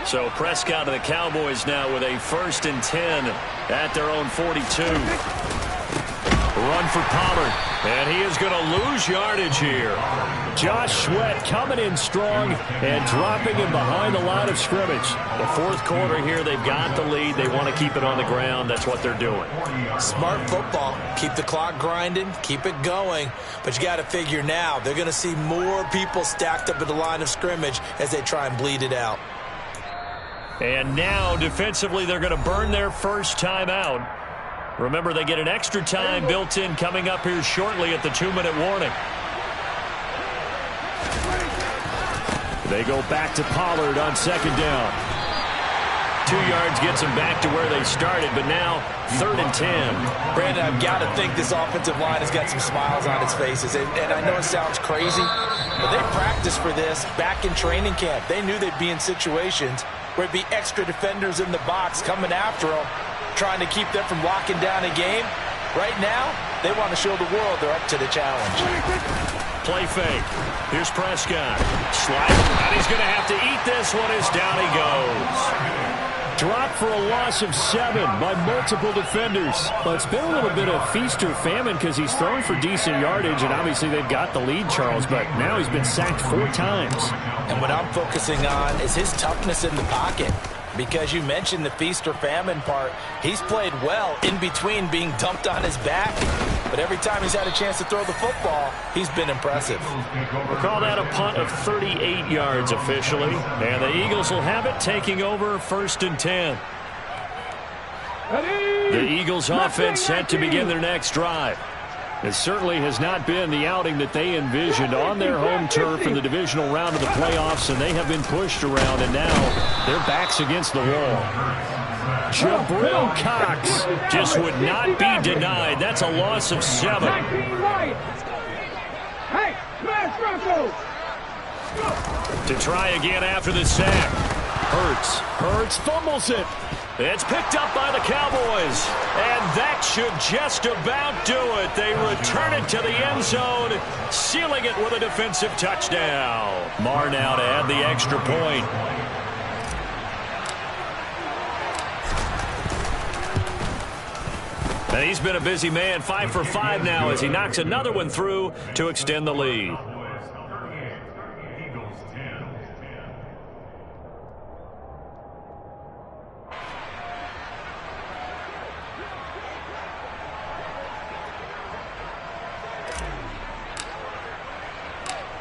So Prescott of the Cowboys now with a 1st and 10 at their own 42. Run for Pollard, and he is going to lose yardage here. Josh Sweat coming in strong and dropping him behind the line of scrimmage. The 4th quarter here, they've got the lead. They want to keep it on the ground. That's what they're doing. Smart football. Keep the clock grinding. Keep it going. But you got to figure now, they're going to see more people stacked up at the line of scrimmage as they try and bleed it out. And now, defensively, they're going to burn their first timeout. Remember, they get an extra time built in coming up here shortly at the 2-minute warning. They go back to Pollard on 2nd down. 2 yards gets them back to where they started, but now 3rd and 10. Brandon, I've got to think this offensive line has got some smiles on its faces. And I know it sounds crazy, but they practiced for this back in training camp. They knew they'd be in situations where it'd be extra defenders in the box coming after them, trying to keep them from locking down a game. Right now, they want to show the world they're up to the challenge. Play fake. Here's Prescott. Slide, and he's going to have to eat this one as down he goes. Dropped for a loss of 7 by multiple defenders. Well, it's been a little bit of feast or famine because he's thrown for decent yardage, and obviously they've got the lead, Charles, but now he's been sacked 4 times. And what I'm focusing on is his toughness in the pocket. Because you mentioned the feast or famine part. He's played well in between being dumped on his back. But every time he's had a chance to throw the football, he's been impressive. We'll call that a punt of 38 yards officially. And the Eagles will have it, taking over 1st and 10. The Eagles offense set to begin their next drive. It certainly has not been the outing that they envisioned on their home turf in the divisional round of the playoffs, and they have been pushed around, and now their backs against the wall. Jabril Cox just would not be denied. That's a loss of 7. To try again after the sack. Hurts fumbles it. It's picked up by the Cowboys, and that should just about do it. They return it to the end zone, sealing it with a defensive touchdown. Marr now to add the extra point. And he's been a busy man, 5 for 5 now as he knocks another one through to extend the lead.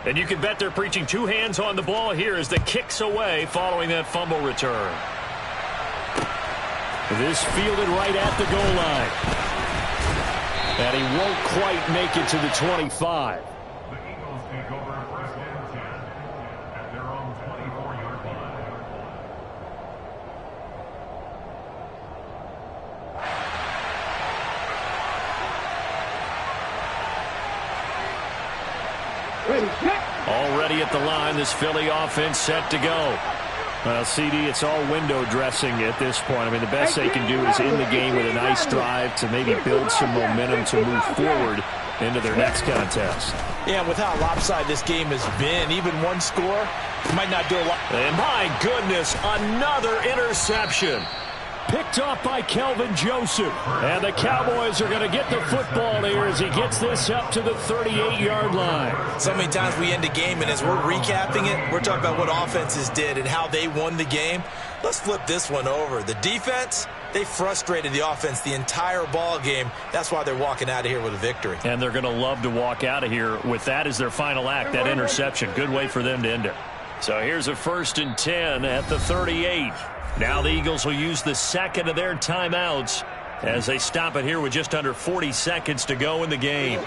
And you can bet they're preaching two hands on the ball here as the kick's away following that fumble return. This fielded right at the goal line. And he won't quite make it to the 25. The Eagles take over first and 10 at their own 24-yard line. Already at the line, this Philly offense set to go. Well, CD, it's all window dressing at this point. I mean, the best they can do is in the game with a nice drive to maybe build some momentum to move forward into their next contest. Yeah, with how lopsided this game has been, even one score might not do a lot. And my goodness, another interception. Picked off by Kelvin Joseph. And the Cowboys are going to get the football here as he gets this up to the 38-yard line. So many times we end a game, and as we're recapping it, we're talking about what offenses did and how they won the game. Let's flip this one over. The defense, they frustrated the offense the entire ball game. That's why they're walking out of here with a victory. And they're going to love to walk out of here with that as their final act, that interception. Good way for them to end it. So here's a 1st and 10 at the 38. Now the Eagles will use the second of their timeouts as they stop it here with just under 40 seconds to go in the game.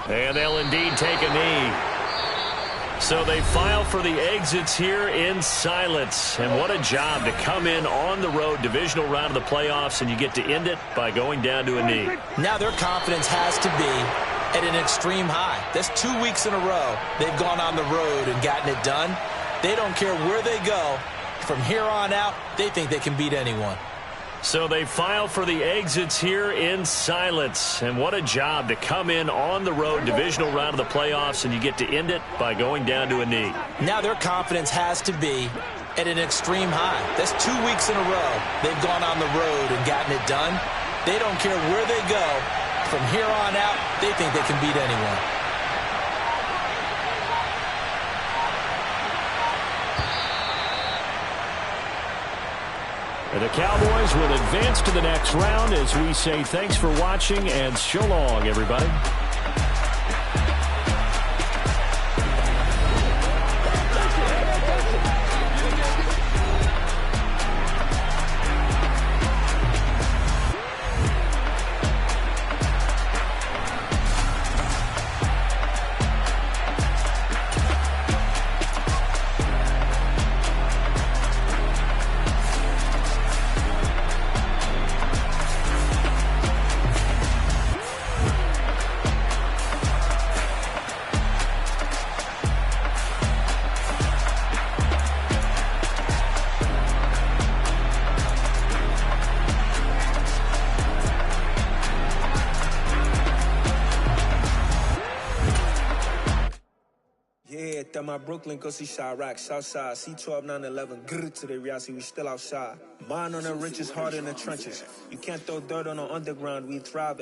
And they'll indeed take a knee. So they file for the exits here in silence. And what a job to come in on the road, divisional round of the playoffs, and you get to end it by going down to a knee. Now their confidence has to be at an extreme high. That's 2 weeks in a row they've gone on the road and gotten it done. They don't care where they go. From here on out, they think they can beat anyone. So they file for the exits here in silence. And what a job to come in on the road, divisional round of the playoffs, and you get to end it by going down to a knee. Now their confidence has to be at an extreme high. That's 2 weeks in a row they've gone on the road and gotten it done. They don't care where they go. From here on out, they think they can beat anyone. And the Cowboys will advance to the next round as we say thanks for watching and so long, everybody. My Brooklyn, go see Chirac, Southside, C12, 911, grrr to the reality, we still outside. Mine on the riches, hard in the trenches. You can't throw dirt on the underground, we thrive.